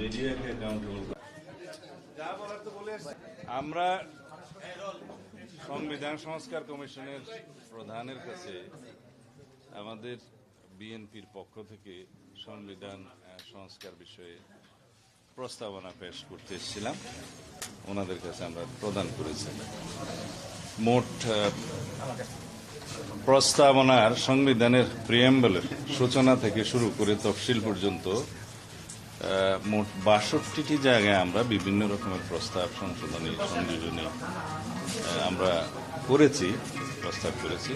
মিডিয়াকে অ্যাকাউন্টেবল। আমরা সংবিধান সংস্কার কমিশনের প্রধানের কাছে আমাদের বিএনপির পক্ষ থেকে সংবিধান সংস্কার বিষয়ে প্রস্তাবনা পেশ করতে এসেছিলাম। ওনাদের কাছে আমরা প্রদান করেছি। মোট প্রস্তাবনার সংবিধানের প্রিয়াম্বলের সূচনা থেকে শুরু করে তফসিল পর্যন্ত মোট ৬২টি জায়গায় আমরা বিভিন্ন রকমের প্রস্তাব সংশোধনী সংযোজনী আমরা প্রস্তাব করেছি।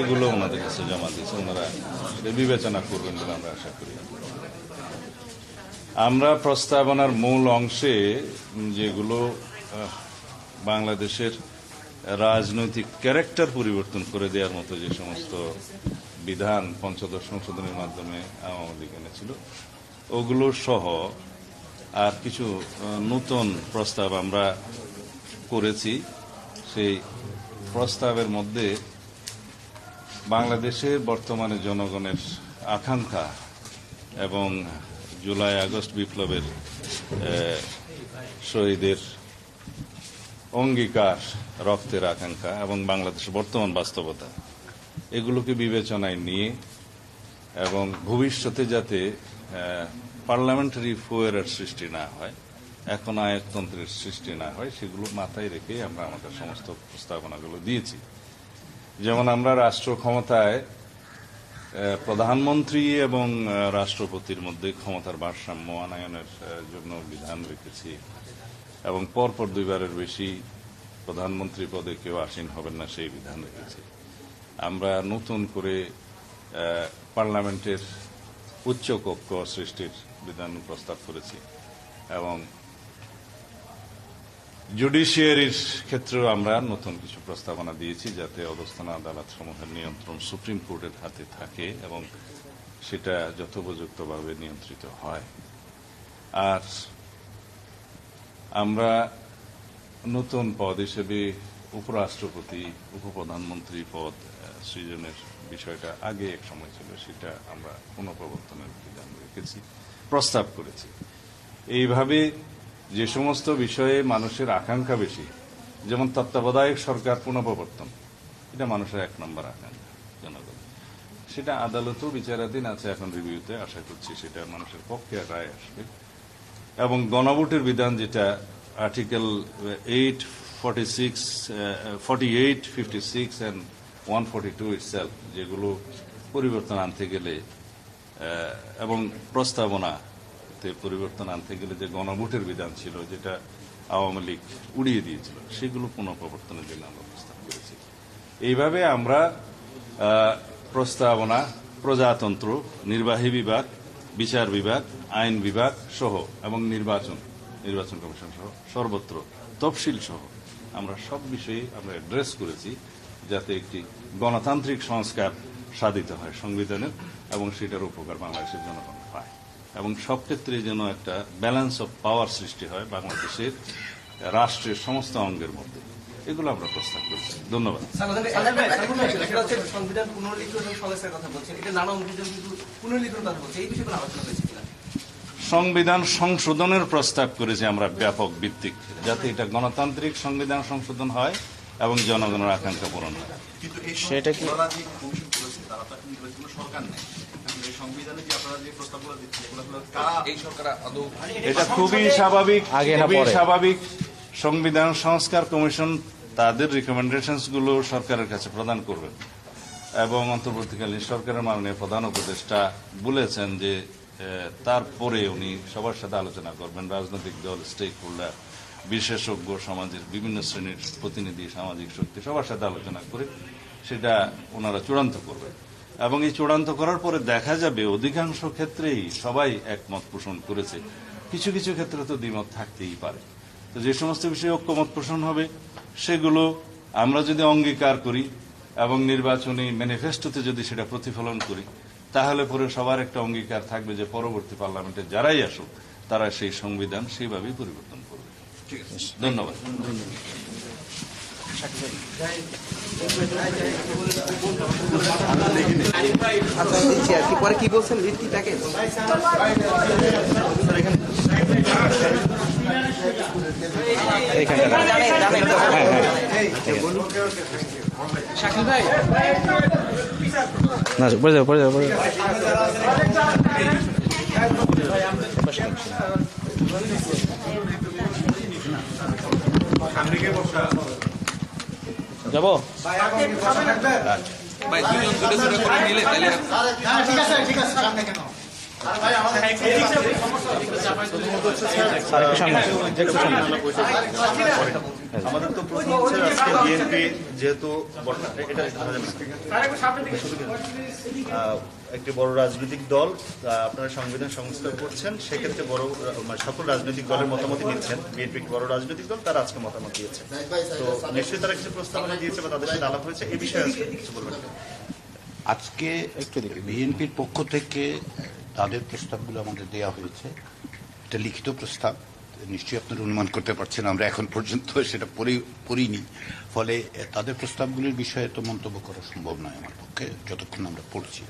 এগুলো ওনাদের কাছে জমা দিয়েছে, ওনারা বিবেচনা করবেন বলে আমরা আশা করি। আমরা প্রস্তাবনার মূল অংশে যেগুলো বাংলাদেশের রাজনৈতিক ক্যারেক্টার পরিবর্তন করে দেওয়ার মতো যে সমস্ত বিধান পঞ্চদশ সংশোধনের মাধ্যমে আওয়ামী লীগ এনেছিল ওগুলো সহ আর কিছু নতুন প্রস্তাব আমরা করেছি। সেই প্রস্তাবের মধ্যে বাংলাদেশের বর্তমানে জনগণের আকাঙ্ক্ষা এবং জুলাই আগস্ট বিপ্লবের শহীদের অঙ্গীকার, রক্তের আকাঙ্ক্ষা এবং বাংলাদেশের বর্তমান বাস্তবতা এগুলোকে বিবেচনায় নিয়ে এবং ভবিষ্যতে যাতে পার্লামেন্টারি ফুয়েরের সৃষ্টি না হয়, এখন আয়কতন্ত্রের সৃষ্টি না হয়, সেগুলো মাথায় রেখে আমরা আমাদের সমস্ত প্রস্তাবনাগুলো দিয়েছি। যেমন আমরা রাষ্ট্র ক্ষমতায় প্রধানমন্ত্রী এবং রাষ্ট্রপতির মধ্যে ক্ষমতার ভারসাম্য আনয়নের জন্য বিধান রেখেছি এবং পরপর 2বারের বেশি প্রধানমন্ত্রী পদে কেউ আসীন হবেন না সেই বিধান রেখেছি। আমরা নতুন করে পার্লামেন্টের উচ্চ কক্ষ সৃষ্টির বিধান প্রস্তাব করেছি এবং জুডিশিয়ারির ক্ষেত্রেও আমরা নতুন কিছু প্রস্তাবনা দিয়েছি যাতে অধস্তন আদালত সমূহের নিয়ন্ত্রণ সুপ্রিম কোর্টের হাতে থাকে এবং সেটা যথোপযুক্তভাবে নিয়ন্ত্রিত হয়। আর আমরা নতুন পদ হিসেবে উপরাষ্ট্রপতি, উপপ্রধানমন্ত্রী পদ সৃজনের বিষয়টা আগে এক সময় ছিল, সেটা আমরা পুনঃপ্রবর্তনের বিধান রেখেছি, প্রস্তাব করেছি। এইভাবে যে সমস্ত বিষয়ে মানুষের আকাঙ্ক্ষা বেশি, যেমন তত্ত্বাবধায়ক সরকার পুনঃপ্রবর্তন, এটা মানুষের 1 নম্বর আকাঙ্ক্ষা জনগণ, সেটা আদালতেও বিচারাধীন আছে, এখন রিভিউতে, আশা করছি সেটা মানুষের পক্ষে রায় আসবে। এবং গণভোটের বিধান যেটা আর্টিকেল 8, 46, 48, 56 and 142 itself, যেগুলো পরিবর্তন আনতে গেলে এবং প্রস্তাবনাতে পরিবর্তন আনতে গেলে যে গণভোটের বিধান ছিল যেটা আওয়ামী লীগ উড়িয়ে দিয়েছিল, সেগুলো পুনঃপ্রবর্তনের জন্য আমরা প্রস্তাব করেছি। এইভাবে আমরা প্রস্তাবনা প্রজাতন্ত্র, নির্বাহী বিভাগ, বিচার বিভাগ, আইন বিভাগ সহ এবং নির্বাচন কমিশন সহ সর্বত্র তফসিল সহ আমরা সব বিষয়ে আমরা অ্যাড্রেস করেছি যাতে একটি গণতান্ত্রিক সংস্কার সাধিত হয় সংবিধানের এবং সেটার উপকার বাংলাদেশের জনগণ পায় এবং সব ক্ষেত্রে যেন একটা ব্যালেন্স অফ পাওয়ার সৃষ্টি হয় বাংলাদেশের রাষ্ট্রের সমস্ত অঙ্গের মধ্যে। এগুলো আমরা প্রস্তাব করছি। ধন্যবাদ। সংবিধান পুনর্লিখন সংস্কারের কথা বলছেন, এটা নানা অভিযোগ কিন্তু পুনর্লিখন কথা বলছে, এই বিষয়ে আলোচনা হয়েছে কিনা? সংবিধান সংশোধনের প্রস্তাব করেছি আমরা ব্যাপক ভিত্তিক, যাতে এটা গণতান্ত্রিক সংবিধান সংশোধন হয় এবং জনগণের আকাঙ্ক্ষা পূরণ হয়। সেটা কি এটা খুবই স্বাভাবিক। সংবিধান সংস্কার কমিশন তাদের রিকমেন্ডেশনস গুলো সরকারের কাছে প্রদান করবেন এবং অন্তর্বর্তীকালীন সরকারের মাননীয় প্রধান উপদেষ্টা বলেছেন যে তারপরে উনি সবার সাথে আলোচনা করবেন, রাজনৈতিক দল, স্টেক হোল্ডার, বিশেষজ্ঞ, সমাজের বিভিন্ন শ্রেণীর প্রতিনিধি, সামাজিক শক্তি, সবার সাথে আলোচনা করে সেটা ওনারা চূড়ান্ত করবেন এবং এই চূড়ান্ত করার পরে দেখা যাবে অধিকাংশ ক্ষেত্রেই সবাই একমত পোষণ করেছে। কিছু কিছু ক্ষেত্রে তো দ্বিমত থাকতেই পারে। তো যে সমস্ত বিষয়ে ঐক্যমত পোষণ হবে সেগুলো আমরা যদি অঙ্গীকার করি এবং নির্বাচনী ম্যানিফেস্টোতে যদি সেটা প্রতিফলন করি, তাহলে পরে সবার একটা অঙ্গীকার থাকবে যে পরবর্তী পার্লামেন্টে যারাই আসুক তারা সেই সংবিধান সেইভাবেই পরিবর্তন করবে। ধন্যবাদ। আচ্ছা দিচ্ছি আর কি, পরে কি বলছেন লিড কি প্যাকেজ? শাকিল ভাই না পড়ে যাবে পড়ে যাবে পড়ে যাবে যাবো ভাই দুজন দুটো দুটো করে নিলে তাহলে স্যার একটু সামনে আসুন, একটু সামনে আসুন। আমাদের তো প্রশ্ন হচ্ছে আজকে বিএনপি যেহেতু এটা একটি বড় রাজনৈতিক দল, আপনারা সংবিধান সংস্কার করছেন, সেক্ষেত্রে বড় মানে সকল রাজনৈতিক দলের মতামত নিচ্ছেন। বিএনপি একটি বড় রাজনৈতিক দল, তারা আজকে মতামত দিয়েছে, তো নিশ্চয়ই তারা কিছু প্রস্তাবনা দিয়েছে বা তাদের সাথে আলাপ হয়েছে, এই বিষয়ে আজকে কিছু বলবেন। আজকে বিএনপির পক্ষ থেকে তাদের প্রস্তাবগুলো আমাদের দেওয়া হয়েছে। এটা লিখিত প্রস্তাব, নিশ্চয়ই আপনারা অনুমান করতে পারছেন আমরা এখন পর্যন্ত সেটা পড়িনি, ফলে তাদের প্রস্তাবগুলির বিষয়ে তো মন্তব্য করা সম্ভব নয় আমার পক্ষে যতক্ষণ আমরা পড়ছি।